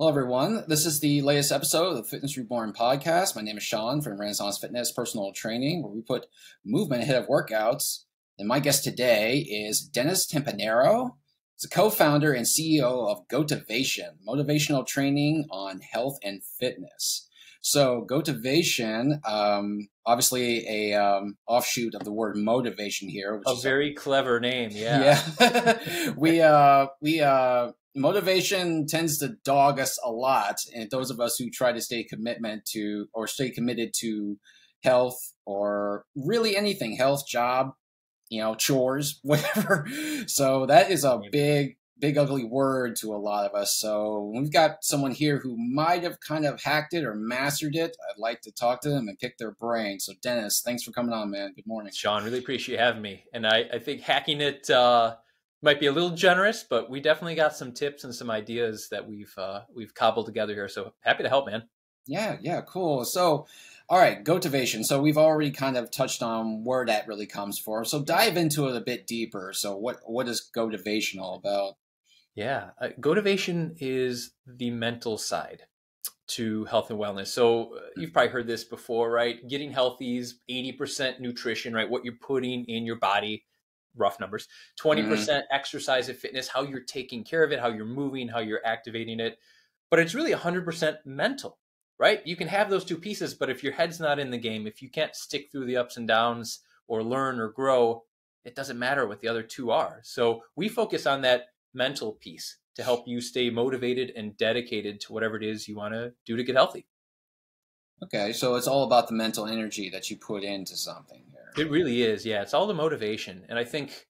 Hello, everyone. This is the latest episode of the Fitness Reborn podcast. My name is Sean from Renaissance Fitness Personal Training, where we put movement ahead of workouts. And my guest today is Dennis Timpanaro. He's a co-founder and CEO of Gotivation, motivational training on health and fitness. So Gotivation, obviously a offshoot of the word motivation here. Which is very clever name, yeah. Yeah. Motivation tends to dog us a lot, and those of us who try to stay committed to health or really anything, health, job, chores, whatever. So that is a big ugly word to a lot of us. So we've got someone here who might have kind of hacked it or mastered it. I'd like to talk to them and pick their brain. So Dennis, thanks for coming on, man. Good morning. Sean, really appreciate you having me. And I think hacking it might be a little generous, but we definitely got some tips and some ideas that we've cobbled together here. So happy to help, man. Yeah, cool. So, all right, Gotivation. So we've already kind of touched on where that really comes from. So dive into it a bit deeper. So what is Gotivation all about? Yeah, Gotivation is the mental side to health and wellness. So you've probably heard this before, right? Getting healthy is 80% nutrition, right? What you're putting in your body, rough numbers, 20% exercise and fitness, how you're taking care of it, how you're moving, how you're activating it. But it's really 100% mental, right? You can have those two pieces, but if your head's not in the game, if you can't stick through the ups and downs or learn or grow, it doesn't matter what the other two are. So we focus on that mental piece to help you stay motivated and dedicated to whatever it is you want to do to get healthy. Okay, so it's all about the mental energy that you put into something here. It really is, yeah. It's all the motivation. And I think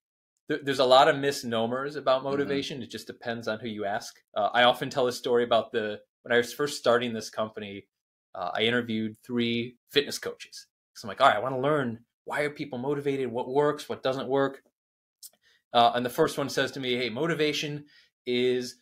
there's a lot of misnomers about motivation. It just depends on who you ask. I often tell a story about when I was first starting this company, I interviewed 3 fitness coaches. So I'm like, all right, I want to learn, why are people motivated? What works? What doesn't work? And the first one says to me, hey, motivation is,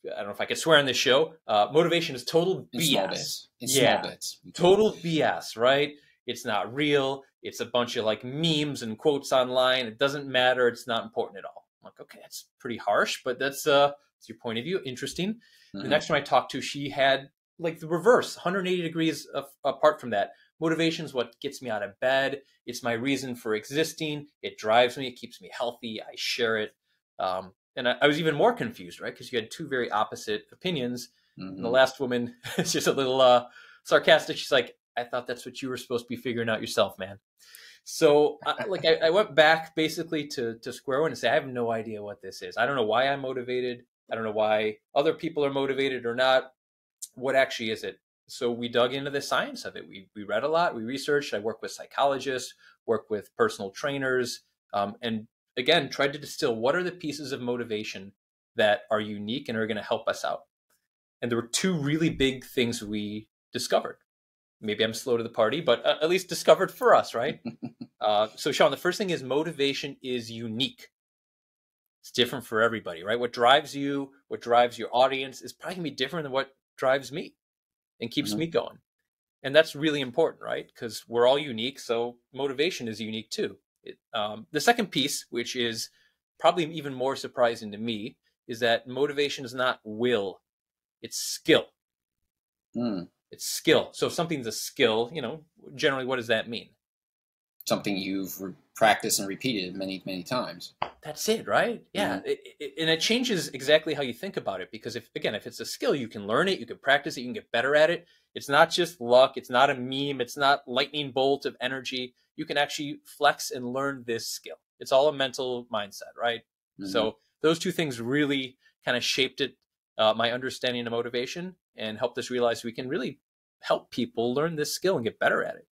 I don't know if I could swear on this show, motivation is total BS. Small bits. Total BS, right? It's not real. It's a bunch of like memes and quotes online. It doesn't matter. It's not important at all. I'm like, okay, that's pretty harsh, but that's your point of view. Interesting. The next one I talked to, she had like the reverse, 180 degrees apart from that. Motivation is what gets me out of bed. It's my reason for existing. It drives me. It keeps me healthy. I share it. And I was even more confused, right? Because you had 2 very opposite opinions. And the last woman is just a little sarcastic. She's like, I thought that's what you were supposed to be figuring out yourself, man. So I went back basically to square one and say, I have no idea what this is. I don't know why I'm motivated. I don't know why other people are motivated or not. What actually is it? So we dug into the science of it. We read a lot. We researched. I work with psychologists, work with personal trainers, and again, tried to distill what are the pieces of motivation that are unique and are going to help us out. And there were 2 really big things we discovered. Maybe I'm slow to the party, but at least discovered for us, right? So Sean, the first thing is motivation is unique. It's different for everybody, right? What drives you, what drives your audience is probably gonna be different than what drives me and keeps me going. And that's really important, right? Because we're all unique. So motivation is unique too. The second piece, which is probably even more surprising to me, is that motivation is not will, it's skill. It's skill. So if something's a skill, generally what does that mean? Something you've practiced and repeated many, many times. That's it, right? Yeah. And it changes exactly how you think about it. Because if it's a skill, you can learn it, you can practice it, you can get better at it. It's not just luck. It's not a meme. It's not lightning bolt of energy. You can actually flex and learn this skill. It's all a mental mindset, right? So those 2 things really kind of shaped it, my understanding of motivation, and helped us realize we can really help people learn this skill and get better at it.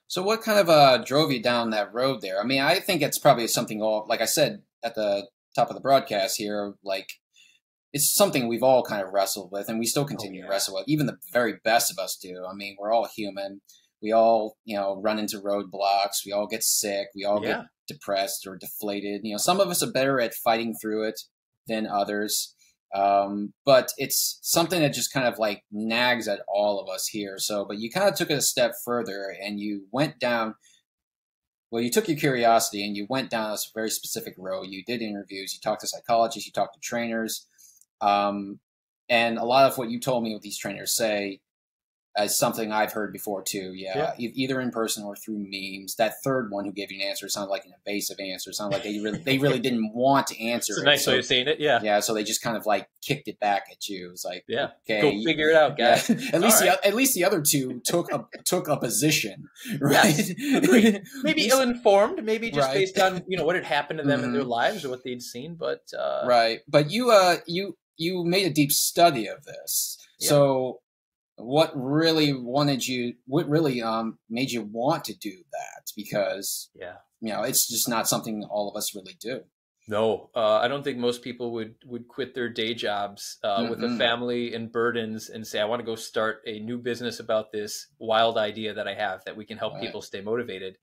So what kind of drove you down that road there? I mean, I think it's probably something like I said at the top of the broadcast here, like it's something we've all kind of wrestled with, and we still continue to wrestle with. Even the very best of us do. I mean, we're all human. We all, run into roadblocks. We all get sick. We all get depressed or deflated. Some of us are better at fighting through it than others. But it's something that just kind of like nags at all of us here. So, but you kind of took it a step further and you went down, well, you took your curiosity and you went down a very specific road. You did interviews, you talked to psychologists, you talked to trainers. And a lot of what you told me what these trainers say is something I've heard before too. Yeah. Yeah, either in person or through memes. That third one who gave you an answer sounded like an evasive answer. It sounded like they really didn't want to answer It's a it. nice So way of saying it. Yeah. yeah, so they just kind of like kicked it back at you. It was like, Yeah. Go okay, figure it out, yeah. guys. At least All right. at least the other two took a position, right? Yes, agreed. Maybe ill-informed, maybe just Right. based on what had happened to them in their Mhm. lives or what they'd seen. But Right. But you made a deep study of this. yeah, So what really made you want to do that? Because yeah. it's just not something all of us really do. No, I don't think most people would quit their day jobs with a Mm-mm. family and burdens and say, "I want to go start a new business about this wild idea that I have that we can help Right. people stay motivated."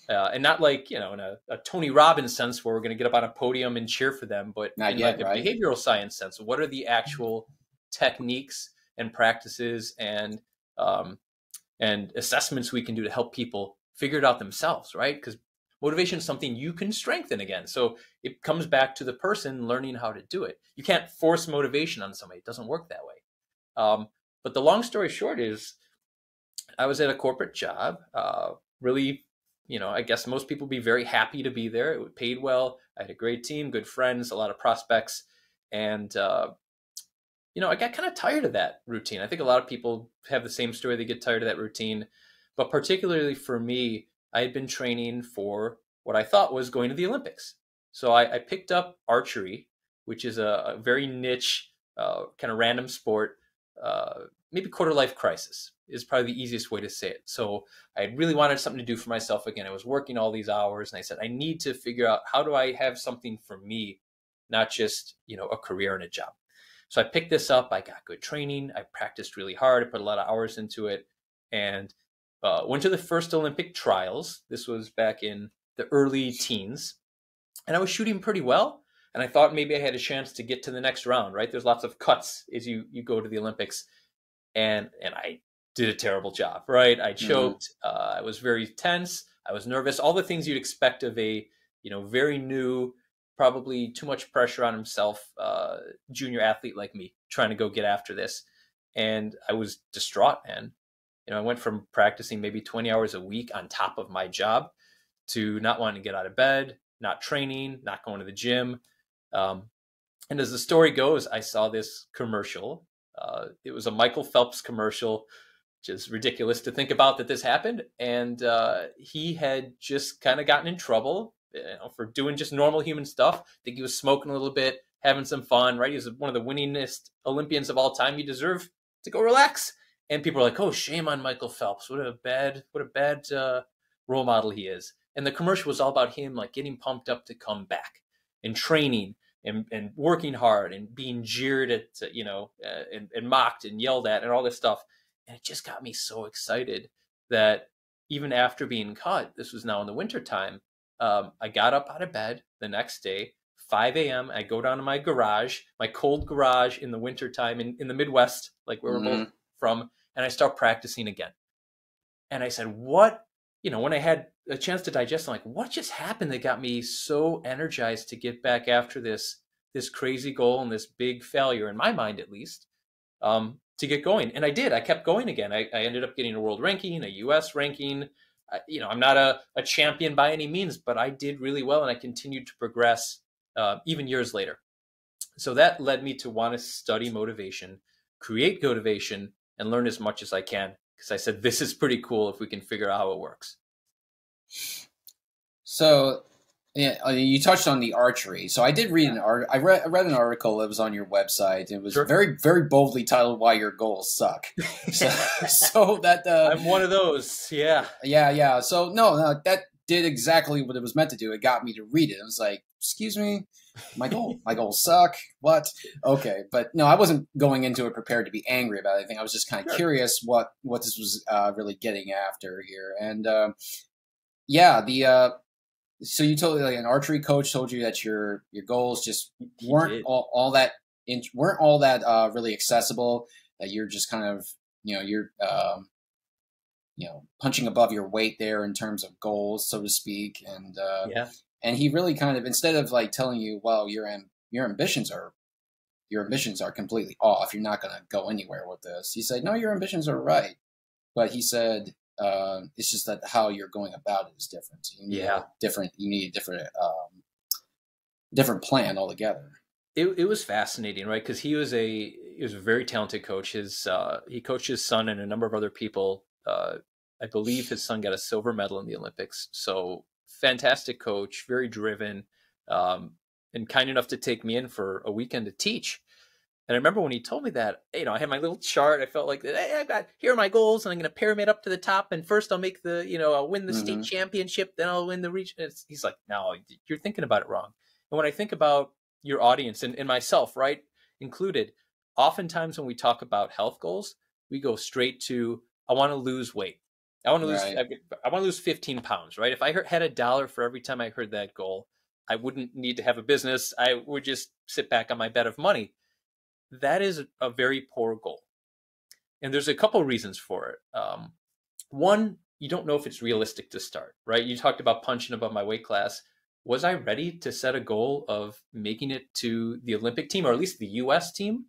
And not like in a Tony Robbins sense where we're going to get up on a podium and cheer for them, but Not in yet, like a right? behavioral science sense, what are the actual techniques and practices and assessments we can do to help people figure it out themselves, right? Because motivation is something you can strengthen again. So it comes back to the person learning how to do it. You can't force motivation on somebody. It doesn't work that way. But the long story short is I was at a corporate job, really, I guess most people would be very happy to be there. It paid well. I had a great team, good friends, a lot of prospects. And, I got kind of tired of that routine. I think a lot of people have the same story. They get tired of that routine. But particularly for me, I had been training for what I thought was going to the Olympics. So I picked up archery, which is a very niche, kind of random sport. Maybe quarter life crisis is probably the easiest way to say it. So I really wanted something to do for myself again. I was working all these hours and I said, I need to figure out how do I have something for me, not just, a career and a job. So I picked this up. I got good training. I practiced really hard. I put a lot of hours into it and went to the first Olympic trials. This was back in the early teens. And I was shooting pretty well. And I thought maybe I had a chance to get to the next round, right? There's lots of cuts as you go to the Olympics. And I did a terrible job, right? I Mm-hmm. choked. I was very tense. I was nervous. All the things you'd expect of a, very new, probably too much pressure on himself, junior athlete like me, trying to go get after this. And I was distraught, man. I went from practicing maybe 20 hours a week on top of my job to not wanting to get out of bed, not training, not going to the gym. And as the story goes, I saw this commercial. It was a Michael Phelps commercial, which is ridiculous to think about that this happened. And he had just kind of gotten in trouble, for doing just normal human stuff. I think he was smoking a little bit, having some fun, right? He was one of the winningest Olympians of all time. You deserve to go relax. And people are like, "Oh, shame on Michael Phelps. What a bad role model he is." And the commercial was all about him, like getting pumped up to come back and training and working hard and being jeered at, and mocked and yelled at and all this stuff. And it just got me so excited that even after being cut, this was now in the wintertime, I got up out of bed the next day, 5 a.m. I go down to my garage, my cold garage in the wintertime in the Midwest, like where we're both Mm-hmm. from, and I start practicing again. And I said, what, when I had a chance to digest, I'm like, what just happened that got me so energized to get back after this crazy goal and this big failure, in my mind at least, to get going. And I did. I kept going again. I ended up getting a world ranking, a US ranking. I'm not a champion by any means, but I did really well and I continued to progress even years later. So that led me to want to study motivation, create Gotivation, and learn as much as I can. Because I said, this is pretty cool if we can figure out how it works. So, yeah, you touched on the archery. So I did read an art. I read an article that was on your website. It was Sure. very, very boldly titled "Why Your Goals Suck." So that I'm one of those. Yeah. yeah. So no, that did exactly what it was meant to do. It got me to read it. I was like, "Excuse me, my goals suck." What? Okay, but no, I wasn't going into it prepared to be angry about it. I think I was just kind of curious what this was really getting after here. And yeah, the so you told like an archery coach told you that your goals just weren't all that really accessible. That you're just kind of you're punching above your weight there in terms of goals, so to speak. Yeah. And he really kind of, instead of like telling you, well, your ambitions are your ambitions are completely off. You're not going to go anywhere with this. He said, no, your ambitions are right. But he said, it's just that how you're going about it is different. So you need Yeah. you need a different plan altogether. It was fascinating, right? Because he was a very talented coach. He coached his son and a number of other people. I believe his son got a silver medal in the Olympics. So fantastic coach, very driven, and kind enough to take me in for a weekend to teach. And I remember when he told me that, I had my little chart. I felt like, hey, here are my goals, and I'm going to pyramid up to the top. And first I'll make I'll win the state championship. Then I'll win the region. He's like, no, you're thinking about it wrong. And when I think about your audience and myself, right, included, oftentimes when we talk about health goals, we go straight to, I want to lose weight. I want to lose, I want to lose 15 pounds, right? If I had $1 for every time I heard that goal, I wouldn't need to have a business. I would just sit back on my bed of money. That is a very poor goal. And there's a couple reasons for it. One, you don't know if it's realistic to start, right? You talked about punching above my weight class. Was I ready to set a goal of making it to the Olympic team, or at least the US team?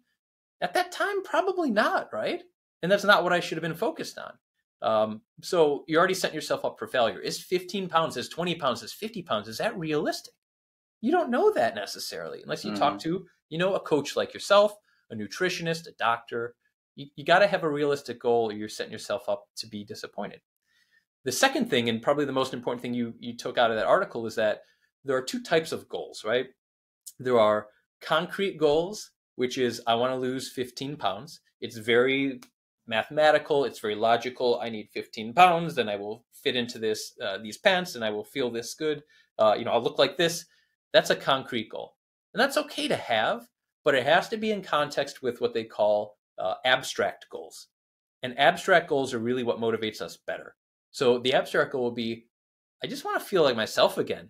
At that time, probably not, right? And that's not what I should have been focused on. So you're already setting yourself up for failure. Is 15 pounds, is 20 pounds, is 50 pounds, is that realistic? You don't know that necessarily unless you talk to, a coach like yourself, a nutritionist, a doctor. You got to have a realistic goal, or you're setting yourself up to be disappointed. The second thing, and probably the most important thing you took out of that article, is that there are two types of goals, right? There are concrete goals, which is I want to lose 15 pounds. It's very mathematical. It's very logical. I need 15 pounds, then I will fit into these pants, and I will feel this good. I'll look like this. That's a concrete goal. And that's okay to have, but it has to be in context with what they call abstract goals. And abstract goals are really what motivates us better. So the abstract goal will be, I just want to feel like myself again,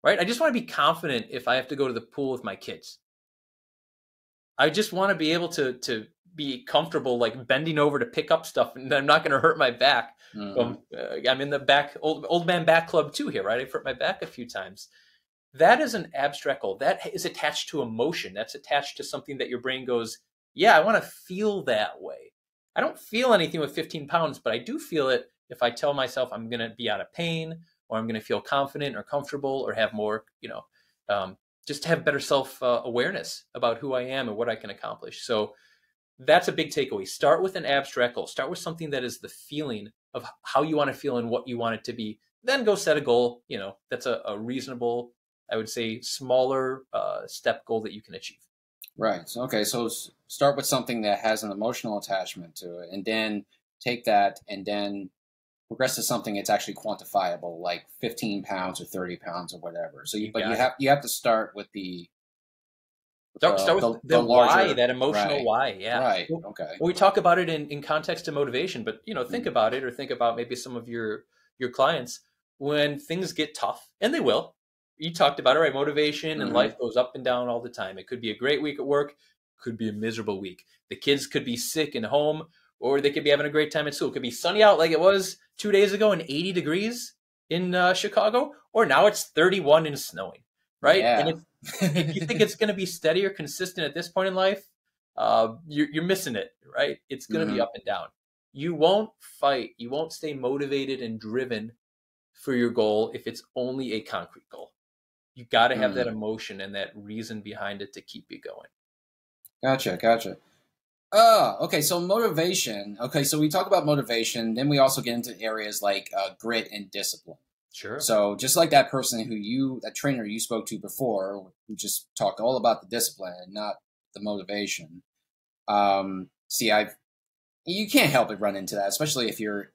right? I just want to be confident if I have to go to the pool with my kids. I just want to be able to be comfortable, like bending over to pick up stuff, and I'm not going to hurt my back. I'm in the back, old man back club too here, right? I've hurt my back a few times. That is an abstract goal. That is attached to emotion. That's attached to something that your brain goes, yeah, I want to feel that way. I don't feel anything with 15 pounds, but I do feel it if I tell myself I'm going to be out of pain, or I'm going to feel confident or comfortable, or have more, just to have better self-awareness about who I am and what I can accomplish. So that's a big takeaway. Start with an abstract goal. Start with something that is the feeling of how you want to feel and what you want it to be. Then go set a goal, that's a reasonable, I would say, smaller step goal that you can achieve. Right. So, okay. So start with something that has an emotional attachment to it, and then take that and then progress to something that's actually quantifiable, like 15 pounds or 30 pounds or whatever. So you have to start with the start with the larger, why, that emotional why. Yeah. Right. Okay. Well, we talk about it in context of motivation, but think about it, or think about maybe some of your clients when things get tough, and they will. You talked about it, right? Motivation and life goes up and down all the time. It could be a great week at work, could be a miserable week. The kids could be sick and home, or they could be having a great time at school. It could be sunny out like it was 2 days ago and 80 degrees in Chicago, or now it's 31 and snowing, right? Yeah. And if you think it's going to be steady or consistent at this point in life, you're missing it, right? It's going to be up and down. You won't fight. You won't stay motivated and driven for your goal if it's only a concrete goal. You got to have that emotion and that reason behind it to keep you going. Gotcha. Oh, okay. So motivation. Okay. So we talk about motivation. Then we also get into areas like grit and discipline. Sure. So just like that person that trainer you spoke to before, who just talked all about the discipline and not the motivation. You can't help but run into that, especially if you're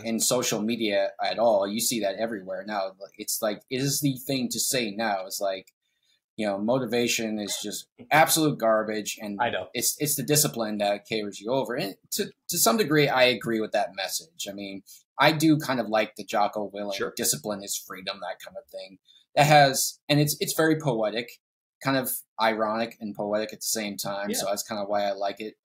in social media at all. You see that everywhere now. It's like, it is the thing to say now. It's like, motivation is just absolute garbage, and I know it's the discipline that carries you over. And to some degree, I agree with that message. I mean, I do kind of like the Jocko Willink, discipline is freedom, that kind of thing. That has, and it's very poetic, kind of ironic and poetic at the same time. So that's kind of why I like it.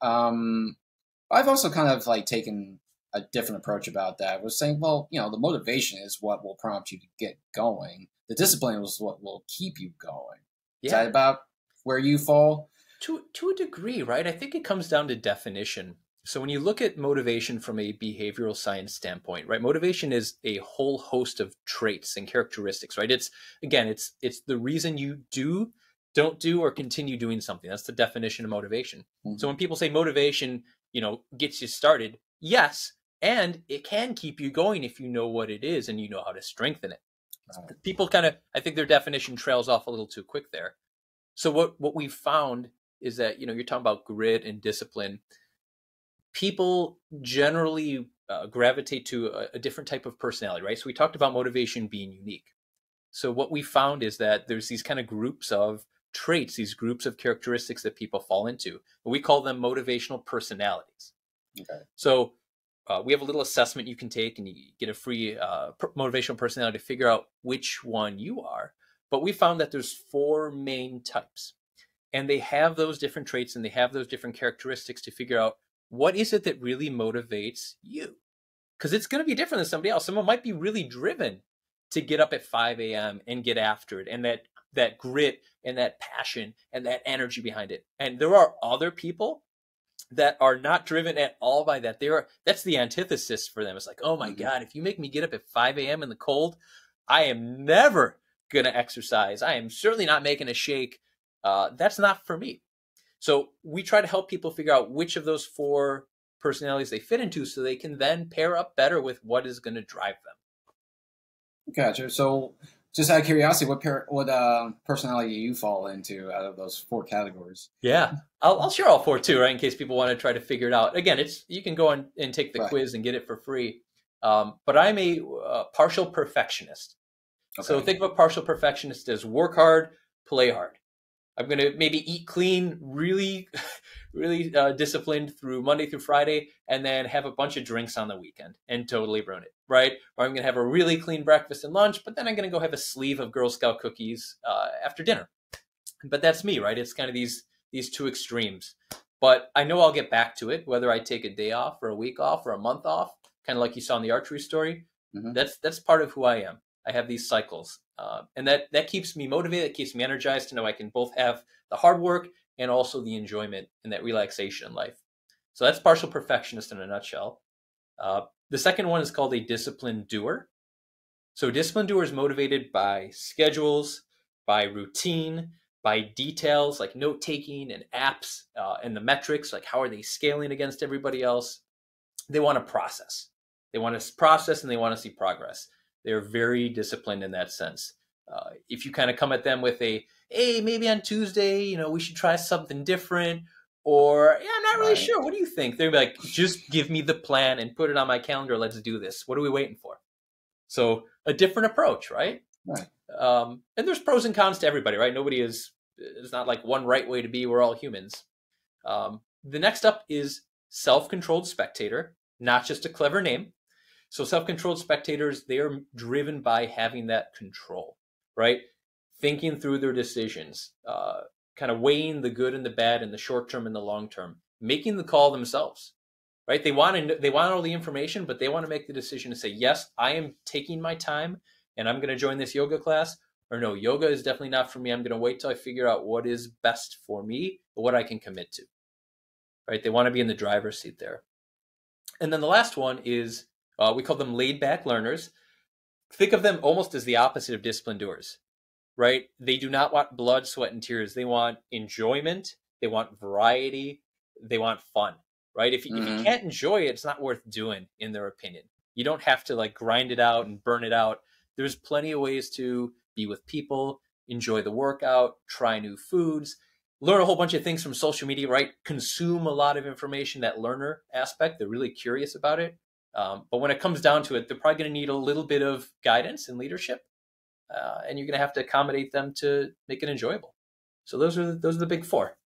I've also kind of like taken a different approach about that. Was saying, well, the motivation is what will prompt you to get going. The discipline is what will keep you going. Is that about where you fall? To a degree, right? I think it comes down to definition. So when you look at motivation from a behavioral science standpoint, right? Motivation is a whole host of traits and characteristics, right? It's again, it's the reason you don't do, or continue doing something. That's the definition of motivation. So when people say motivation, gets you started, yes, and it can keep you going if you know what it is and you know how to strengthen it. People kind of, I think their definition trails off a little too quick there. So what we've found is that, you're talking about grit and discipline. People generally gravitate to a different type of personality, right? So we talked about motivation being unique. So what we found is that there's these kind of groups of traits, these groups of characteristics that people fall into. And we call them motivational personalities. Okay. So we have a little assessment you can take, and you get a free motivational personality to figure out which one you are. But we found that there's 4 main types, and they have those different traits and they have those different characteristics to figure out what is it that really motivates you. Because it's going to be different than somebody else. Someone might be really driven to get up at 5 a.m. and get after it, and that grit and that passion and that energy behind it. And there are other people that are not driven at all by that. That's the antithesis for them. It's like, oh my God, if you make me get up at 5 a.m. in the cold, I am never going to exercise. I am certainly not making a shake. That's not for me. So we try to help people figure out which of those 4 personalities they fit into, so they can then pair up better with what is going to drive them. Gotcha. So just out of curiosity, what personality do you fall into out of those 4 categories? Yeah, I'll share all 4 too, right? In case people want to try to figure it out. Again, you can go on and take the quiz and get it for free. But I'm a partial perfectionist. Okay. So think of a partial perfectionist as work hard, play hard. I'm going to maybe eat clean, really, really disciplined through Monday through Friday, and then have a bunch of drinks on the weekend and totally ruin it, right? Or I'm going to have a really clean breakfast and lunch, but then I'm going to go have a sleeve of Girl Scout cookies after dinner. But that's me, right? It's kind of these 2 extremes. But I know I'll get back to it, whether I take a day off or a week off or a month off, kind of like you saw in the archery story. Mm-hmm. That's part of who I am. I have these cycles. And that keeps me motivated. It keeps me energized to know I can both have the hard work and also the enjoyment and that relaxation in life. So that's partial perfectionist in a nutshell. The second one is called a disciplined doer. So disciplined doer is motivated by schedules, by routine, by details like note-taking and apps and the metrics, like how are they scaling against everybody else. They want to process. They want to process and they want to see progress. They're very disciplined in that sense. If you kind of come at them with hey, maybe on Tuesday, we should try something different, or I'm not really sure. What do you think? They'd be like, just give me the plan and put it on my calendar. Let's do this. What are we waiting for? So a different approach, right? Right. And there's pros and cons to everybody, right? There's not like one right way to be. We're all humans. The next up is self-controlled spectator, not just a clever name. So self-controlled spectators, they are driven by having that control, right? Thinking through their decisions, kind of weighing the good and the bad in the short term and the long term, making the call themselves, right? They want all the information, but they want to make the decision to say, yes, I am taking my time and I'm going to join this yoga class, or no, yoga is definitely not for me. I'm going to wait till I figure out what is best for me, or what I can commit to, right? They want to be in the driver's seat there. And then the last one is, we call them laid back learners. Think of them almost as the opposite of disciplined doers, right? They do not want blood, sweat, and tears. They want enjoyment. They want variety. They want fun, right? If you can't enjoy it, it's not worth doing, in their opinion. You don't have to like grind it out and burn it out. There's plenty of ways to be with people, enjoy the workout, try new foods, learn a whole bunch of things from social media, right? Consume a lot of information, that learner aspect. They're really curious about it. But when it comes down to it, they're probably going to need a little bit of guidance and leadership, and you're going to have to accommodate them to make it enjoyable. So those are the big 4.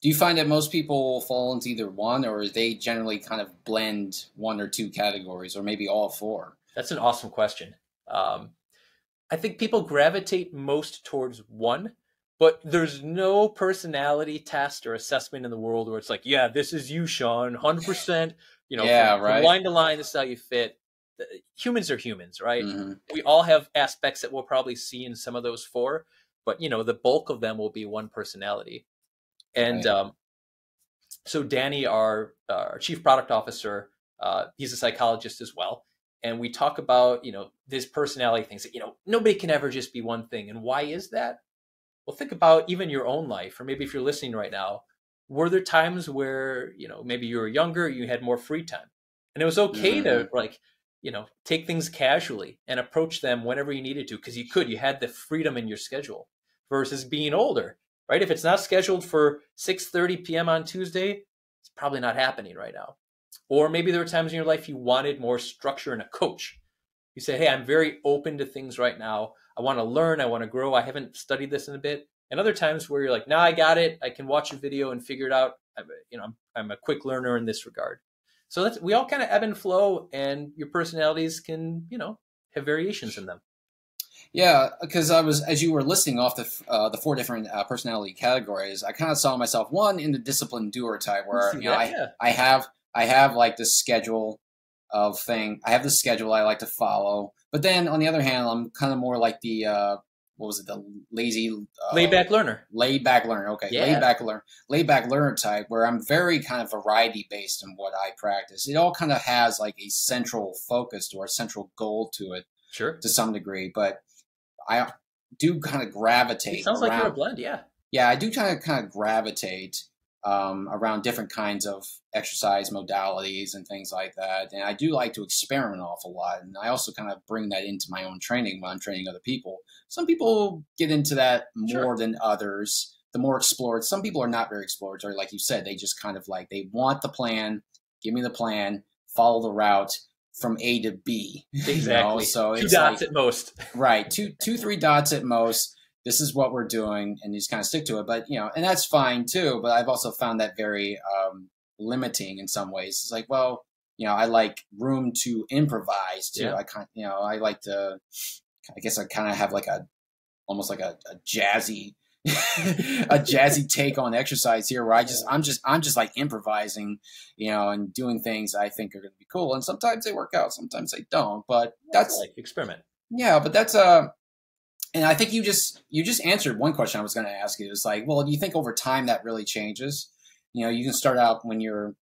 Do you find that most people fall into either one, or they generally kind of blend 1 or 2 categories, or maybe all 4? That's an awesome question. I think people gravitate most towards one, but there's no personality test or assessment in the world where it's like, yeah, this is you, Sean, 100%. From line to line, this is how you fit. Humans are humans, right? Mm-hmm. We all have aspects that we'll probably see in some of those 4, but the bulk of them will be one personality. And Right. so Danny, our chief product officer, he's a psychologist as well. And we talk about, this personality things that, nobody can ever just be one thing. And why is that? Well, think about even your own life, or maybe if you're listening right now, were there times where, maybe you were younger, you had more free time, and it was okay Hmm. to take things casually and approach them whenever you needed to, because you had the freedom in your schedule versus being older, right? If it's not scheduled for 6:30 p.m. on Tuesday, it's probably not happening right now. Or maybe there were times in your life you wanted more structure and a coach. You say, hey, I'm very open to things right now. I want to learn. I want to grow. I haven't studied this in a bit. And other times where you're like, nah, I got it. I can watch a video and figure it out. I'm a quick learner in this regard. So we all kind of ebb and flow, and your personalities can, have variations in them. Yeah, because as you were listing off the four different personality categories, I kind of saw myself one in the disciplined doer type, I where see that, yeah. I have like this schedule of thing. I have the schedule I like to follow, but then on the other hand, I'm kind of more like the what was it, the lazy Laid back learner. laid back learner. Okay, Yeah. laid back learner type, where I'm very kind of variety based in what I practice. It all kind of has like a central focus or a central goal to it Sure. to some degree, but I do kind of gravitate It sounds like you're a around. blend, yeah. Yeah, I do kind of gravitate around different kinds of exercise modalities and things like that. And I do like to experiment an awful lot. And I also kind of bring that into my own training when I'm training other people. Some people get into that Sure. more than others. The more explored. Some people are not very exploratory, like you said. They just kind of like they want the plan. Give me the plan. Follow the route from A to B. Exactly. So Two it's dots like at most. right, two, three dots at most. This is what we're doing, and you just kind of stick to it. But and that's fine too. But I've also found that very limiting in some ways. It's like, well, I like room to improvise too. Yeah. I kind, I like to. I guess I kind of have like almost like a jazzy, a jazzy take on exercise here, where I'm just like improvising, and doing things I think are going to be cool. And sometimes they work out, sometimes they don't. But that's like experiment. yeah, but that's and I think you just answered one question I was going to ask you. It's like, well, do you think over time that really changes? You can start out when you're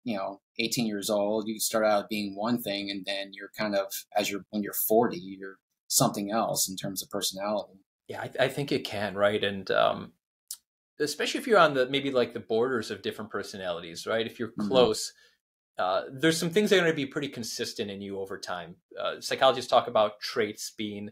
18 years old. You can start out being one thing, and then you're kind of when you're 40, you're something else in terms of personality. Yeah, I think it can, right? And especially if you're on maybe like the borders of different personalities, right? If you're Mm-hmm. close, there's some things that are going to be pretty consistent in you over time. Psychologists talk about traits being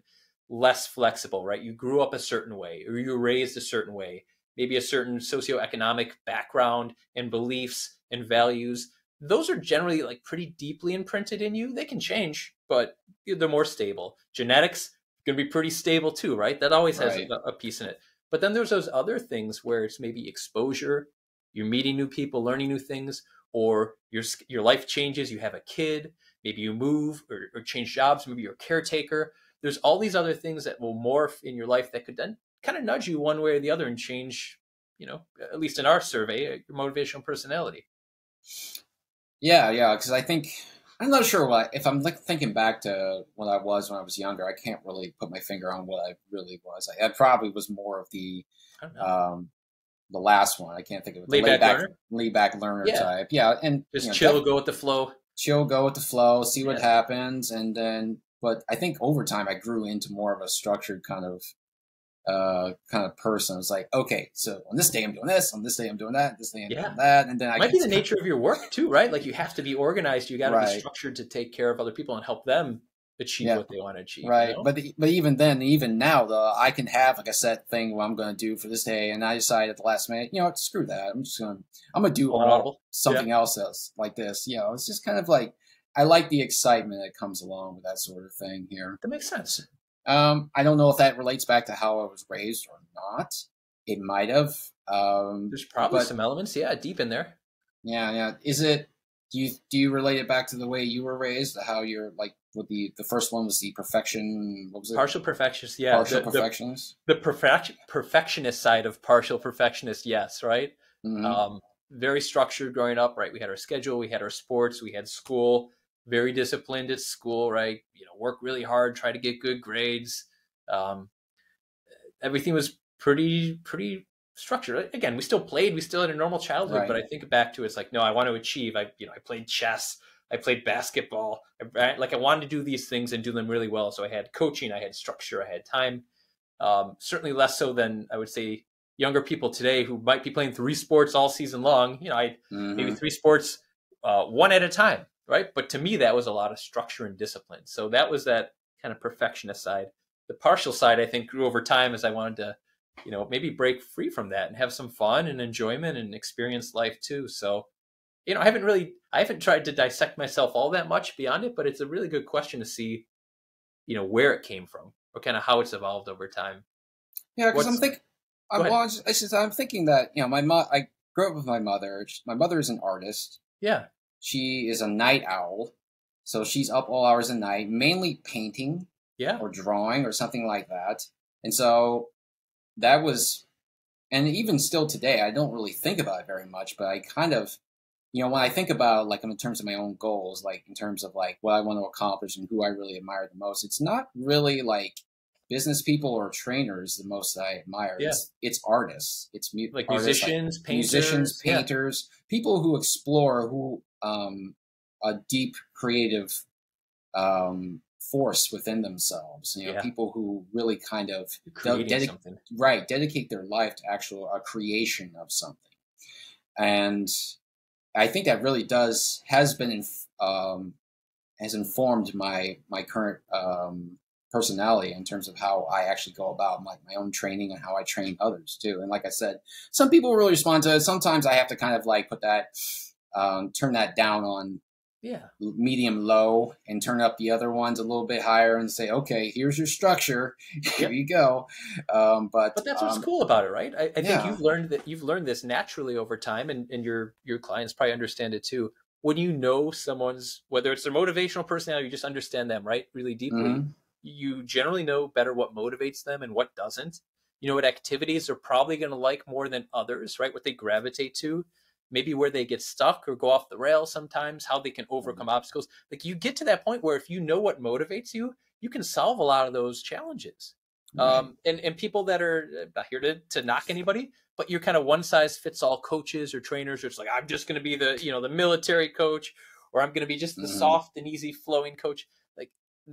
less flexible, right? You grew up a certain way, or you were raised a certain way, maybe a certain socioeconomic background and beliefs and values. Those are generally like pretty deeply imprinted in you. They can change, but they're more stable. Genetics going to be pretty stable too, right? That always has Right. a piece in it. But then there's those other things where it's maybe exposure, you're meeting new people, learning new things, or your life changes, you have a kid, maybe you move or change jobs, maybe you're a caretaker. There's all these other things that will morph in your life that could then kind of nudge you one way or the other and change, at least in our survey, your motivational personality. Yeah, because I think I'm not sure if I'm like thinking back to what I was when I was younger. I can't really put my finger on what I really was. I probably was more of I don't know. um, the last one. I can't think of it. The Laid back learner? laid back learner Yeah. type. Yeah, and Just chill, go with the flow. chill, go with the flow, see what Yeah. happens, and then. But I think over time, I grew into more of a structured kind of person. It's like, okay, so on this day I'm doing this, on this day I'm doing that, this day I'm Yeah. doing that, and then I Might be get the nature of your work too, right? Like you have to be organized. You got to be right. structured to take care of other people and help them achieve Yeah. what they want to achieve. Right, but even then, even now, I can have like a set thing what I'm going to do for this day, and I decide at the last minute, screw that. I'm gonna do Full on audible. something else like this. It's just kind of like I like the excitement that comes along with that sort of thing here. That makes sense. I don't know if that relates back to how I was raised or not. It might have. There's probably But some elements, yeah, deep in there. yeah. Is it? Do you relate it back to the way you were raised? How you're like with the first one was the perfection. What was it? Partial perfectionist, yeah. Partial perfectionist. The perfectionist side of partial perfectionist, yes, right? Mm-hmm. Very structured growing up, right? We had our schedule, we had our sports, we had school, very disciplined at school, right? Work really hard, try to get good grades. Everything was pretty structure. Again, we still played, we still had a normal childhood, but Right. I think back to it's like, no, I want to achieve. I played chess, I played basketball. I wanted to do these things and do them really well. So I had coaching, I had structure, I had time. Certainly less so than I would say younger people today who might be playing 3 sports all season long. I maybe Mm-hmm. 3 sports, one at a time, right? But to me, that was a lot of structure and discipline. So that was that kind of perfectionist side. The partial side, I think, grew over time as I wanted to, maybe break free from that and have some fun and enjoyment and experience life too. So, I haven't tried to dissect myself all that much beyond it, but it's a really good question to see, where it came from or kind of how it's evolved over time. Yeah, because What's, go ahead. I'm thinking that I grew up with my mother. My mother is an artist. Yeah. She is a night owl, so she's up all hours of the night, mainly painting Yeah. or drawing or something like that. And so that was, and even still today, I don't really think about it very much, but I kind of, when I think about like in terms of my own goals, like in terms of like what I want to accomplish and who I really admire the most, it's not really like business people or trainers the most that I admire. Yeah. It's artists. It's Like artists like musicians, musicians, painters. Yeah. painters, people who explore a deep creative force within themselves. Yeah. People who really kind of Creating something. dedicate their life to actual creation of something. And I think that really has informed my current personality in terms of how I actually go about my own training and how I train others too. And like I said, some people really respond to it. Sometimes I have to kind of like put that, turn that down on medium low and turn up the other ones a little bit higher and say, okay, here's your structure. Here you go. But that's what's cool about it, right? I think yeah. you've learned this naturally over time, and your clients probably understand it too. When you know someone's, whether it's their motivational personality, you just understand them, right, really deeply, Mm-hmm. you generally know better what motivates them and what doesn't. You know what activities are probably going to like more than others, right? What they gravitate to, maybe where they get stuck or go off the rails sometimes, how they can overcome obstacles. Like you get to that point where if you know what motivates you, you can solve a lot of those challenges. Right. And people that are not here to knock anybody, but you're kind of one size fits all coaches or trainers, or it's like, I'm just going to be the military coach, or I'm going to be just the Mm-hmm. soft and easy flowing coach. Like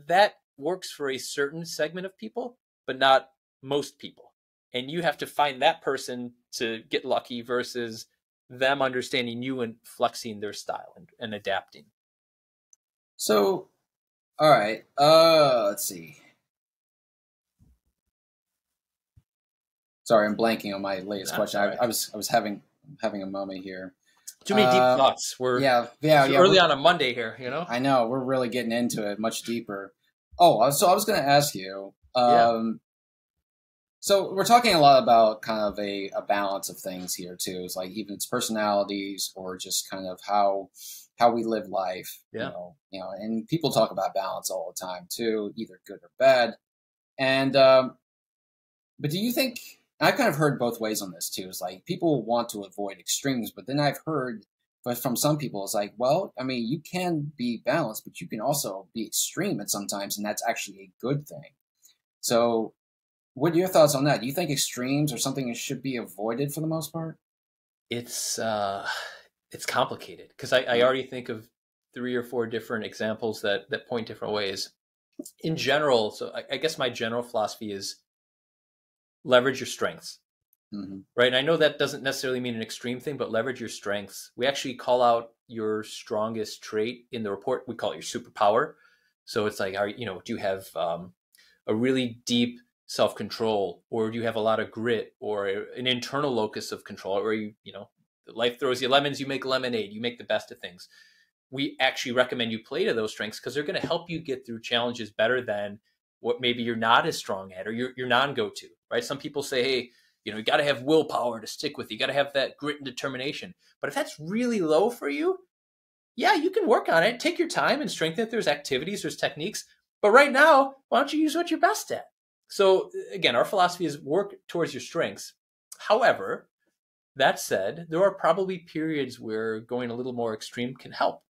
that works for a certain segment of people, but not most people. And you have to find that person to get lucky versus them understanding you and flexing their style and adapting. So, all right. Let's see. Sorry, I'm blanking on my latest That's question. all I, right. I was having a moment here. Too many deep thoughts. We're Yeah. early on a Monday here, I know we're really getting into it much deeper. Oh, so I was going to ask you. Yeah. So we're talking a lot about kind of a balance of things here too. It's like even it's personalities or just kind of how we live life. Yeah. And people talk about balance all the time too, either good or bad. And but do you think I've kind of heard both ways on this too? It's like people want to avoid extremes, but then I've heard but from some people it's like, well, I mean, you can be balanced, but you can also be extreme at sometimes, and that's actually a good thing. So what are your thoughts on that? Do you think extremes are something that should be avoided for the most part? It's complicated because I already think of 3 or 4 different examples that point different ways. In general, so I guess my general philosophy is leverage your strengths. Mm-hmm. Right. And I know that doesn't necessarily mean an extreme thing, but leverage your strengths. We actually call out your strongest trait in the report. We call it your superpower. So it's like, do you have a really deep self-control, or do you have a lot of grit, or an internal locus of control, or life throws you lemons, you make lemonade, you make the best of things. We actually recommend you play to those strengths because they're going to help you get through challenges better than what maybe you're not as strong at or your non-go-to, right? Some people say, hey, you got to have willpower to stick with. You got to have that grit and determination. But if that's really low for you, yeah, you can work on it. Take your time and strengthen it. There's activities, there's techniques. But right now, why don't you use what you're best at? So again, our philosophy is work towards your strengths. However, that said, there are probably periods where going a little more extreme can help.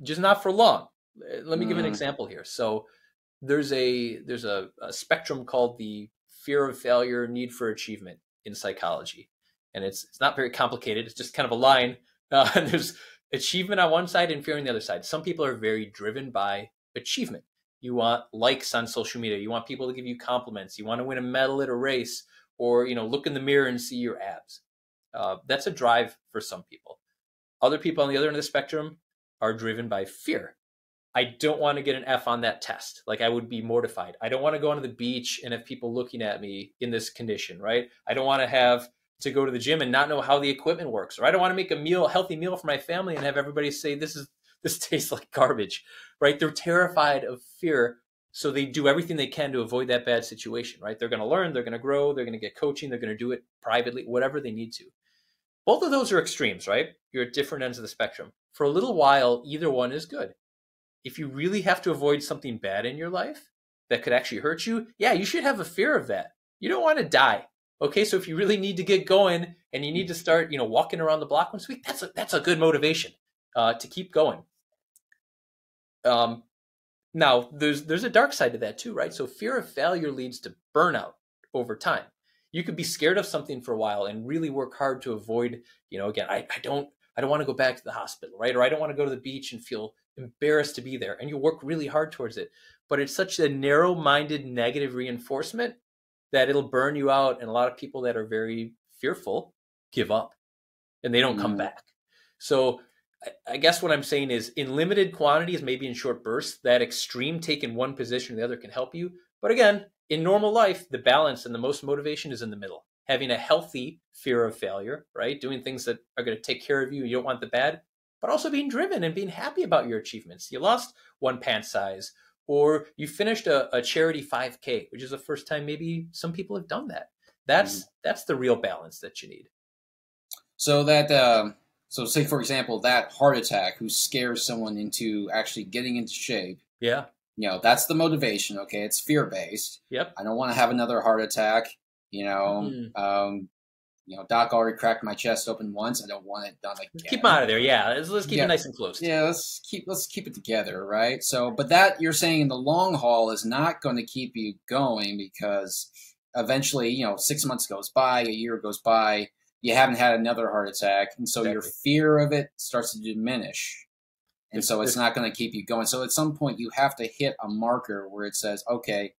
Just not for long. Let me give an example here. So there's a spectrum called the fear of failure, need for achievement. in psychology. And it's not very complicated. It's just kind of a line. And there's achievement on one side and fear on the other side. Some people are very driven by achievement. You want likes on social media. You want people to give you compliments. You want to win a medal at a race, or, look in the mirror and see your abs. That's a drive for some people. Other people on the other end of the spectrum are driven by fear. I don't want to get an F on that test. Like, I would be mortified. I don't want to go onto the beach and have people looking at me in this condition, right? I don't want to have to go to the gym and not know how the equipment works. Or I don't want to make a healthy meal for my family and have everybody say, this tastes like garbage, right? They're terrified of fear. So they do everything they can to avoid that bad situation, right? They're going to learn, they're going to grow, they're going to get coaching, they're going to do it privately, whatever they need to. Both of those are extremes, right? You're at different ends of the spectrum. For a little while, either one is good. If you really have to avoid something bad in your life that could actually hurt you, yeah, you should have a fear of that. You don't want to die. Okay, so if you really need to get going and you need to start, walking around the block once a week, that's a good motivation to keep going. Now, there's a dark side to that too, right? So fear of failure leads to burnout over time. You could be scared of something for a while and really work hard to avoid, again, I don't want to go back to the hospital, right? Or I don't want to go to the beach and feel embarrassed to be there. And you work really hard towards it. But it's such a narrow-minded negative reinforcement that it'll burn you out. And a lot of people that are very fearful give up and they don't come back. So I guess what I'm saying is, in limited quantities, maybe in short bursts, that extreme take in one position or the other can help you. But again, in normal life, the balance and the most motivation is in the middle. Having a healthy fear of failure, right? Doing things that are going to take care of you. You don't want the bad, but also being driven and being happy about your achievements. You lost one pant size, or you finished a charity 5K, which is the first time maybe some people have done that. That's the real balance that you need. So so say, for example, that heart attack who scares someone into actually getting into shape. Yeah. That's the motivation. Okay. It's fear-based. Yep. I don't want to have another heart attack. Doc already cracked my chest open once. I don't want it done again. Keep them out of there. Yeah. Let's keep it nice and close. Yeah. Let's keep it together. Right. So, but that, you're saying, in the long haul is not going to keep you going, because eventually, 6 months goes by, a year goes by, you haven't had another heart attack. And so your fear of it starts to diminish. And so it's not going to keep you going. So at some point you have to hit a marker where it says, okay,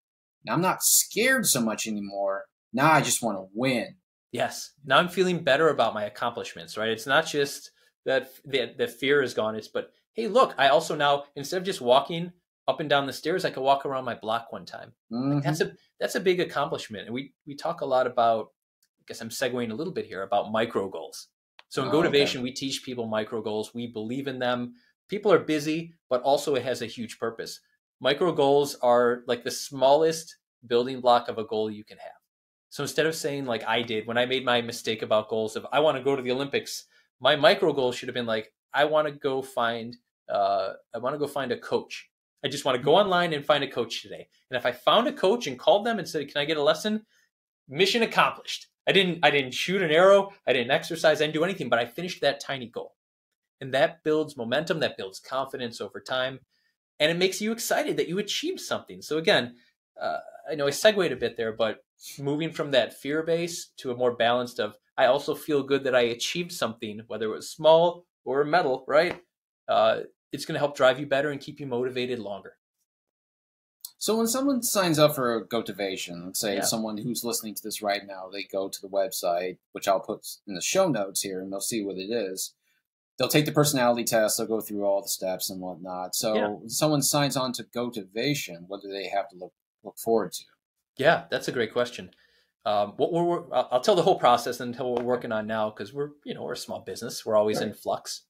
now I'm not scared so much anymore. Now I just want to win. Yes. Now I'm feeling better about my accomplishments, right? It's not just that the fear is gone. But hey, look, I also now, instead of just walking up and down the stairs, I could walk around my block one time. Mm-hmm. That's a big accomplishment. And we talk a lot about, I guess I'm segueing a little bit here, about micro goals. So in Gotivation, we teach people micro goals. We believe in them. People are busy, but also it has a huge purpose. Micro goals are like the smallest building block of a goal you can have. So instead of saying, like I did when I made my mistake about goals of, I want to go to the Olympics, my micro goal should have been like, I want to go find a coach. I just want to go online and find a coach today. And if I found a coach and called them and said, can I get a lesson? Mission accomplished. I didn't shoot an arrow. I didn't exercise. I didn't do anything, but I finished that tiny goal. And that builds momentum. That builds confidence over time. And it makes you excited that you achieved something. So again, I know I segued a bit there, but moving from that fear base to a more balanced of, I also feel good that I achieved something, whether it was small or a medal, right? It's going to help drive you better and keep you motivated longer. So when someone signs up for a Gotivation, let's say someone who's listening to this right now, they go to the website, which I'll put in the show notes here, and they'll see what it is. They'll take the personality test. They'll go through all the steps and whatnot. So when someone signs on to Gotivation, what do they have to look forward to? Yeah, that's a great question. I'll tell the whole process until what we're working on now, because we're a small business. We're always in flux.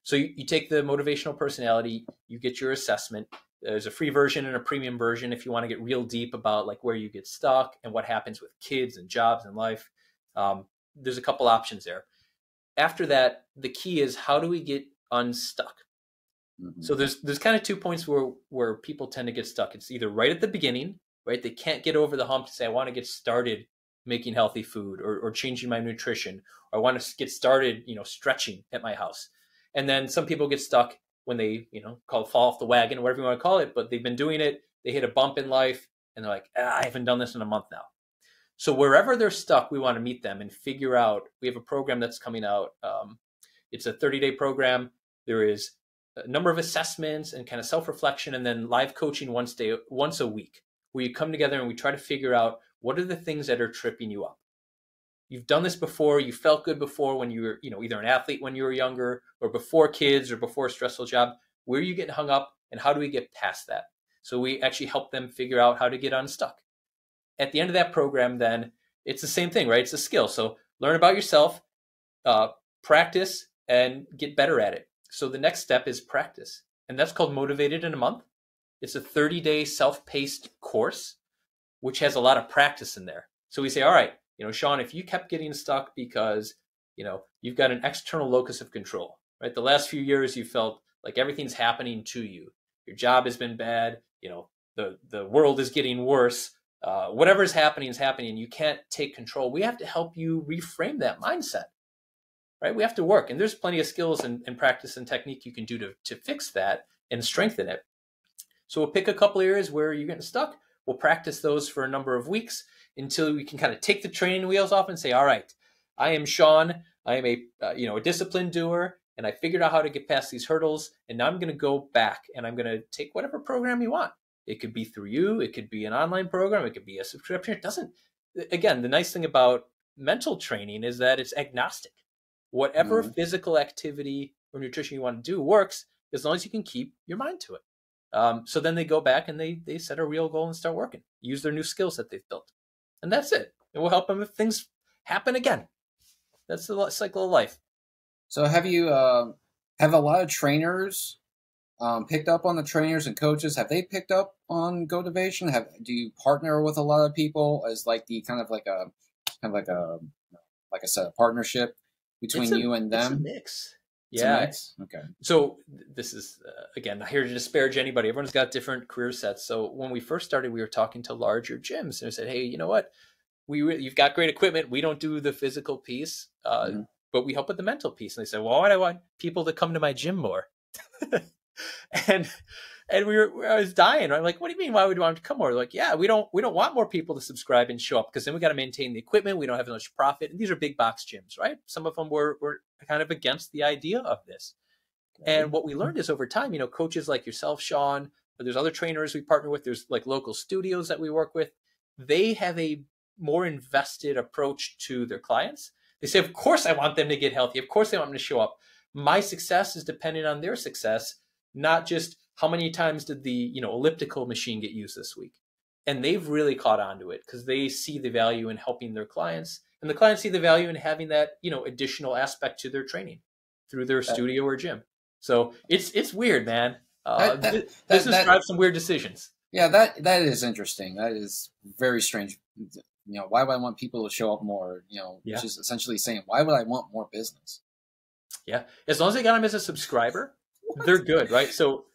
So you take the motivational personality, you get your assessment. There's a free version and a premium version if you want to get real deep about like where you get stuck and what happens with kids and jobs and life. There's a couple options there. After that, the key is, how do we get unstuck? Mm-hmm. So there's kind of 2 points where people tend to get stuck. It's either right at the beginning, right? They can't get over the hump to say, I want to get started making healthy food or changing my nutrition, or I want to get started, stretching at my house. And then some people get stuck when they, fall off the wagon, whatever you want to call it, but they've been doing it. They hit a bump in life and they're like, I haven't done this in a month now. So wherever they're stuck, we want to meet them and figure out. We have a program that's coming out. It's a 30-day program. There is a number of assessments and kind of self-reflection, and then live coaching once a week, where you come together and we try to figure out what are the things that are tripping you up. You've done this before. You felt good before when you were, either an athlete when you were younger, or before kids, or before a stressful job. Where are you getting hung up, and how do we get past that? So we actually help them figure out how to get unstuck. At the end of that program, then it's the same thing, right? It's a skill. So learn about yourself, practice, and get better at it. So the next step is practice. And that's called Motivated in a Month. It's a 30-day self-paced course, which has a lot of practice in there. So we say, all right, Sean, if you kept getting stuck because, you've got an external locus of control, right? The last few years, you felt like everything's happening to you. Your job has been bad. The world is getting worse. Whatever is happening, and you can't take control. We have to help you reframe that mindset, right? We have to work. And there's plenty of skills and practice and technique you can do to fix that and strengthen it. So we'll pick a couple areas where you're getting stuck. We'll practice those for a number of weeks until we can kind of take the training wheels off and say, all right, I am Sean. I am a disciplined doer, and I figured out how to get past these hurdles. And now I'm going to go back and I'm going to take whatever program you want. It could be through you. It could be an online program. It could be a subscription. It doesn't, again, the nice thing about mental training is that it's agnostic. Whatever physical activity or nutrition you want to do works as long as you can keep your mind to it. So then they go back and they set a real goal and start working, use their new skills that they've built. And that's it. And we'll help them if things happen again. That's the cycle of life. So have you, have a lot of trainers picked up on the trainers and coaches? Have they picked up on Gotivation? Do you partner with a lot of people as like the like I said, a partnership between you and them? It's a mix. It's a mix? Okay. So this is, again, not here to disparage anybody. Everyone's got different career sets. So when we first started, we were talking to larger gyms and we said, hey, you know what? You've got great equipment. We don't do the physical piece, but we help with the mental piece. And they said, well, why do I want people to come to my gym more? and I was dying. I'm like, what do you mean? Why would we want them to come more? They're like, yeah, we don't want more people to subscribe and show up, because then we got to maintain the equipment. We don't have as much profit. And these are big box gyms, right? Some of them were kind of against the idea of this. Okay. And what we learned is over time, coaches like yourself, Sean, or there's other trainers we partner with. There's like local studios that we work with. They have a more invested approach to their clients. They say, of course I want them to get healthy. Of course they want them to show up. My success is dependent on their success, not just how many times did the elliptical machine get used this week. And they've really caught on to it because they see the value in helping their clients, and the clients see the value in having that additional aspect to their training through their studio or gym. So it's weird, man. Business drives some weird decisions. Yeah, that is interesting. That is very strange. Why would I want people to show up more? Which is essentially saying, why would I want more business? Yeah, as long as they got them as a subscriber, they're good, right? So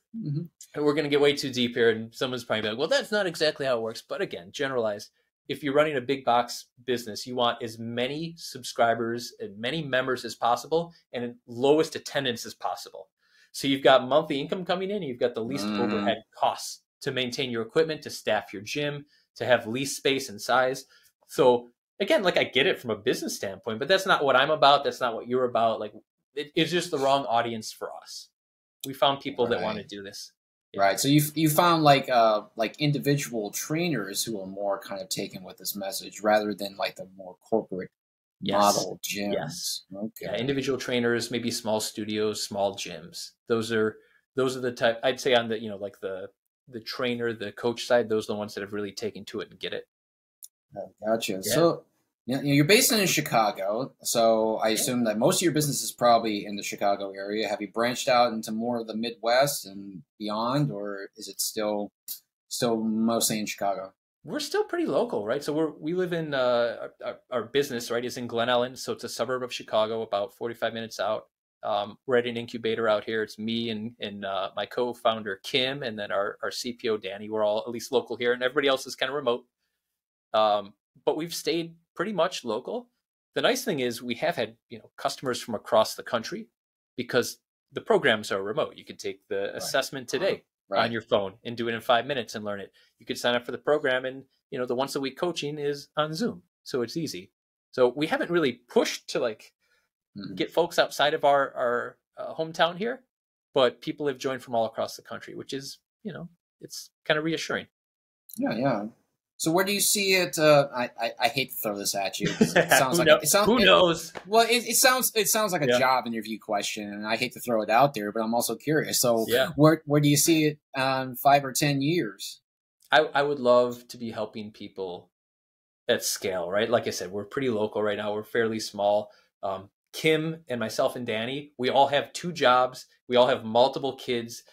we're going to get way too deep here, and someone's probably like, well, that's not exactly how it works. But again, generalized, if you're running a big box business, you want as many subscribers and many members as possible and lowest attendance as possible. So you've got monthly income coming in, and you've got the least overhead costs to maintain your equipment, to staff your gym, to have lease space and size. So again, like I get it from a business standpoint, but that's not what I'm about. That's not what you're about. Like it's just the wrong audience for us. We found people that want to do this. Yeah. Right. So you found like individual trainers who are more kind of taken with this message rather than like the more corporate model gyms. Yes. Okay. Yeah, individual trainers, maybe small studios, small gyms. Those are the type, I'd say, on the like the trainer, the coach side. Those are the ones that have really taken to it and get it. Gotcha. Yeah. So you're based in Chicago, so I assume that most of your business is probably in the Chicago area. Have you branched out into more of the Midwest and beyond, or is it still mostly in Chicago? We're still pretty local, right? So we live in our business, right, is in Glen Ellen, so it's a suburb of Chicago, about 45 minutes out. We're at an incubator out here. It's me and my co-founder Kim, and then our CPO Danny. We're all at least local here, and everybody else is kind of remote. But we've stayed pretty much local. The nice thing is we have had customers from across the country because the programs are remote. You can take the assessment today on your phone and do it in 5 minutes and learn it. You could sign up for the program, and the once a week coaching is on Zoom. so it's easy. So we haven't really pushed to like get folks outside of our hometown here, but people have joined from all across the country, which is, it's kind of reassuring. Yeah, yeah. So where do you see it? I hate to throw this at you because it sounds like Who knows? Well, it sounds like a Yeah. job interview question, and I hate to throw it out there, but I'm also curious. So Yeah. where do you see it 5 or 10 years? I would love to be helping people at scale, right? Like I said, we're pretty local right now. We're fairly small. Kim and myself and Danny, we all have 2 jobs. We all have multiple kids.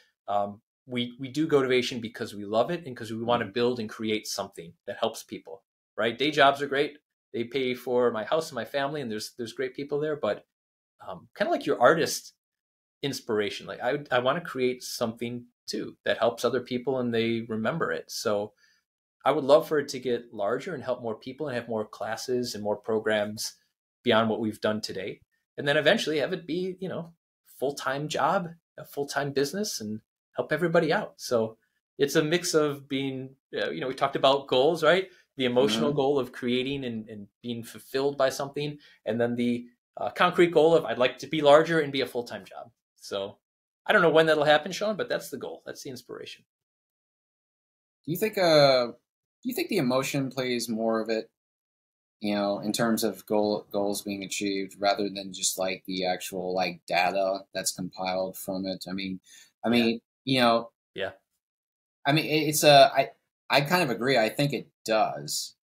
We do Gotivation because we love it and because we want to build and create something that helps people, right? Day jobs are great. They pay for my house and my family, and there's great people there. But kind of like your artist inspiration, like I want to create something too that helps other people and they remember it. So I would love for it to get larger and help more people and have more classes and more programs beyond what we've done today. And then eventually have it be, full-time job, a full-time business, and help everybody out. So it's a mix of being, we talked about goals, right? The emotional goal of creating and being fulfilled by something. And then the concrete goal of I'd like to be larger and be a full-time job. So I don't know when that'll happen, Sean, but that's the goal. That's the inspiration. Do you think the emotion plays more of it, in terms of goals being achieved rather than just like the actual like data that's compiled from it? Yeah. I kind of agree. I think it does.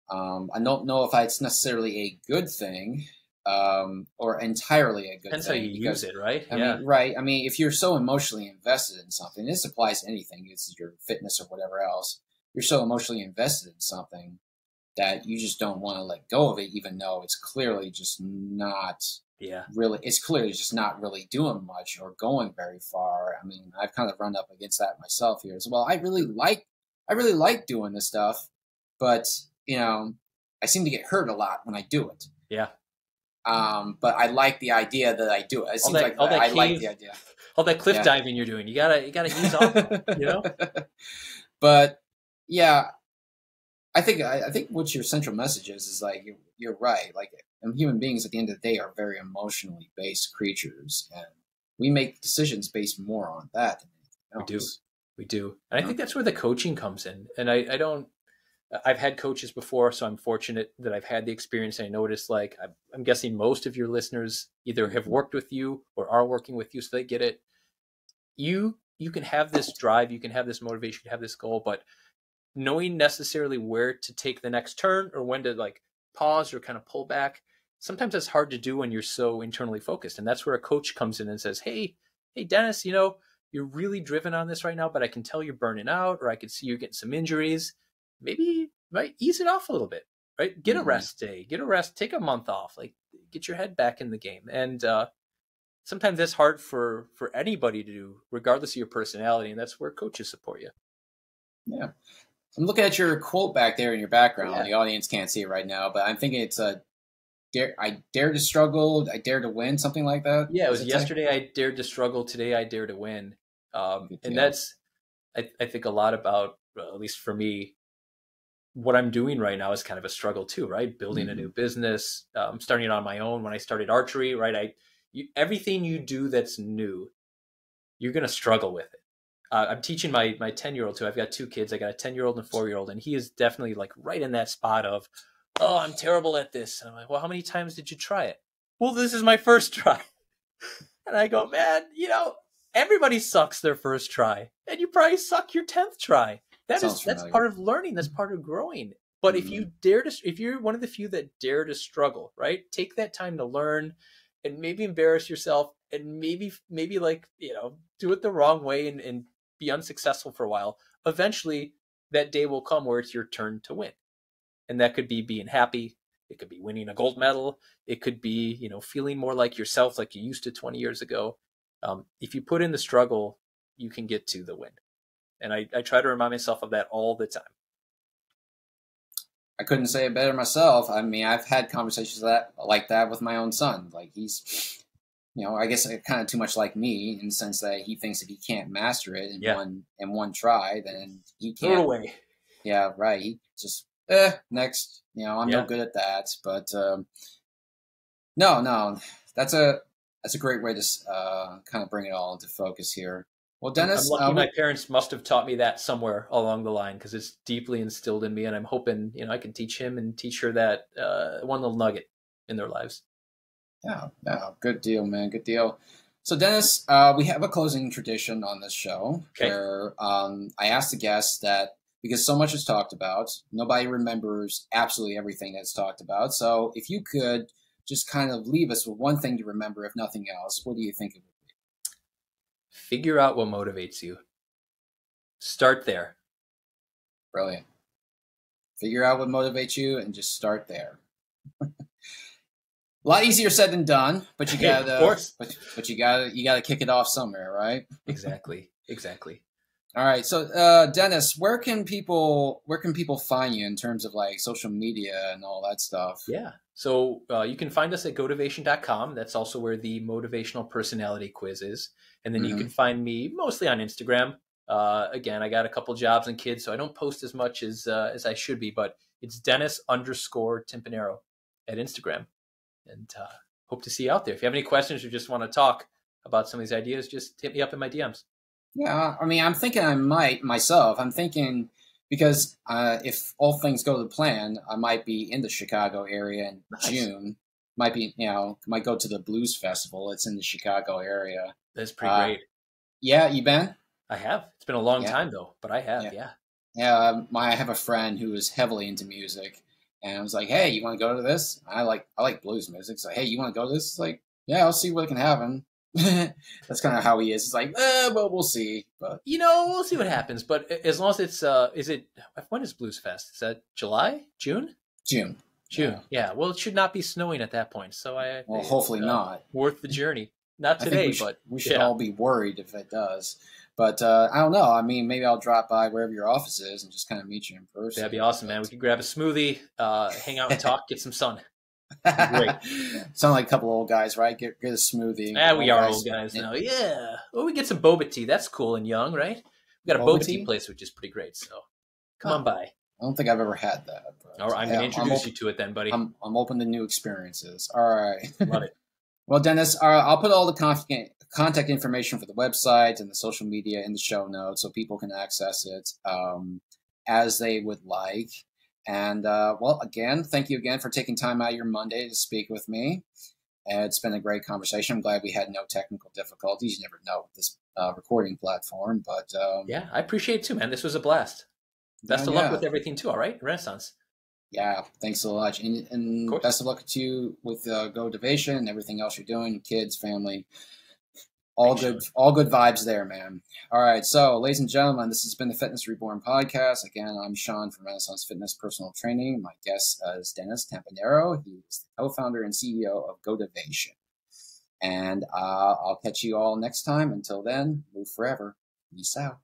I don't know if it's necessarily a good thing, or entirely a good Depends thing. how you use it, right? Right. I mean, if you're so emotionally invested in something, this applies to anything. It's your fitness or whatever else. You're so emotionally invested in something that you just don't want to let go of it, even though it's clearly just not really doing much or going very far. I mean, I've kind of run up against that myself here as well. I really like doing this stuff, but I seem to get hurt a lot when I do it. Yeah. But I like the idea that I do it. It seems like I like the idea. All that cliff diving you're doing, you gotta ease off, But yeah, I think what your central message is like you're right. Like human beings at the end of the day are very emotionally based creatures, and we make decisions based more on that than anything else. We do. And I think that's where the coaching comes in. And I've had coaches before, so I'm fortunate that I've had the experience. And I know what it's like. I'm guessing most of your listeners either have worked with you or are working with you, so they get it. You can have this drive, you can have this motivation, you can have this goal, but knowing necessarily where to take the next turn or when to like pause or kind of pull back, sometimes that's hard to do when you're so internally focused. And that's where a coach comes in and says, hey Dennis, you're really driven on this right now, but I can tell you're burning out, or I can see you getting some injuries. Maybe ease it off a little bit, right? Get a rest day, take a month off, like get your head back in the game. And sometimes that's hard for anybody to do, regardless of your personality. And that's where coaches support you. Yeah. I'm looking at your quote back there in your background. Yeah. The audience can't see it right now, but I'm thinking it's I dare to struggle, I dare to win, something like that. Yeah, it was yesterday I dared to struggle, today I dare to win. And that's, I think a lot about, at least for me, what I'm doing right now is kind of a struggle too, right? Building a new business, starting it on my own. When I started archery, right? Everything you do that's new, you're going to struggle with it. I'm teaching my 10-year-old too. I've got 2 kids. I got a 10-year-old and a 4-year-old, and he is definitely like right in that spot of, oh, I'm terrible at this. And I'm like, well, how many times did you try it? Well, this is my first try. And I go, man, everybody sucks their first try, and you probably suck your 10th try. That's part of learning. That's part of growing. But if you're one of the few that dare to struggle, right? Take that time to learn and maybe embarrass yourself and maybe like, do it the wrong way and be unsuccessful for a while. Eventually that day will come where it's your turn to win. And that could be being happy. It could be winning a gold medal. It could be, feeling more like yourself, like you used to 20 years ago. If you put in the struggle, you can get to the win. And I try to remind myself of that all the time. I couldn't say it better myself. I mean, I've had conversations like that with my own son. Like he's, I guess kind of too much like me in the sense that he thinks if he can't master it in one try, then he can't. Throw it away. Yeah, right. He just next. I'm no Yeah, good at that. But no, no, that's a that's a great way to kind of bring it all into focus here. Well, I'm Dennis, lucky. My parents must have taught me that somewhere along the line because it's deeply instilled in me, and I'm hoping I can teach him and teach her that one little nugget in their lives. yeah, yeah, good deal, man, good deal. So, Dennis, we have a closing tradition on this show Okay. where I ask the guests that because so much is talked about, nobody remembers absolutely everything that's talked about. So, if you could just kind of leave us with one thing to remember, if nothing else, what do you think it would be? Figure out what motivates you. Start there. Brilliant. Figure out what motivates you and just start there. A lot easier said than done, but you Hey, of gotta, course. but you gotta kick it off somewhere, right? Exactly. Exactly. All right. So, Dennis, where can people find you in terms of like social media and all that stuff? Yeah. So you can find us at gotivation.com. That's also where the motivational personality quiz is. And then you Hmm. can find me mostly on Instagram. Again, I got a couple jobs and kids, so I don't post as much as I should be, but it's Dennis_Timpanaro at Instagram. And hope to see you out there. If you have any questions or just want to talk about some of these ideas, just hit me up in my DMs. Yeah. I mean, I'm thinking I might myself. I'm thinking because if all things go to plan, I might be in the Chicago area in Nice. June. Might go to the blues festival. It's in the Chicago area. That's pretty Uh, great. yeah, you been? I have. It's been a long Yeah, time though, but I have. yeah. Yeah. Yeah, I have a friend who is heavily into music, and I was like, "Hey, you want to go to this?" I like blues music, so hey, you want to go to this? It's like, yeah, I'll see what can happen. That's kind of how he is. It's like, well, we'll see. But We'll see what happens. But as long as is it, when is Blues Fest? Is that July, June? June, yeah. June. Yeah. Well, it should not be snowing at that point. So Well, it's hopefully not. worth the journey. Not I think today, we should but we should yeah, all be worried if it does. But I don't know. I mean, maybe I'll drop by wherever your office is and just kind of meet you in that'd be person. awesome, man. We could grab a smoothie, hang out and But talk, get some sun. It'd be great. sound like a couple old guys, right? Get a smoothie. We Old are guys, old guys eh, now. Yeah. Well, we get some boba tea. That's cool and young, right? We got a boba boba tea tea. place, which is pretty great. So come on Huh. by. I don't think I've ever had that, All but right, I'm hey, going to I'm introduce open. you to it then, buddy. I'm open to new experiences. All right. Love it. Well, Dennis, I'll put all the contact information for the website and the social media in the show notes so people can access it as they would like. And well, again, thank you again for taking time out of your Monday to speak with me. It's been a great conversation. I'm glad we had no technical difficulties. You never know with this recording platform, but Yeah, I appreciate it too, man. This was a blast. yeah, Best of luck yeah. with everything too, all right? Renaissance. Yeah, thanks so much, Of and course. best of luck to you with Gotivation and everything else you're doing, kids, family, Thanks, Sean. all good vibes there, man. All right, so ladies and gentlemen, this has been the Fitness Reborn podcast. Again, I'm Sean from Renaissance Fitness Personal Training. My guest is Dennis Timpanaro. He is the co-founder and CEO of Gotivation, and I'll catch you all next time. Until then, move forever. Peace out.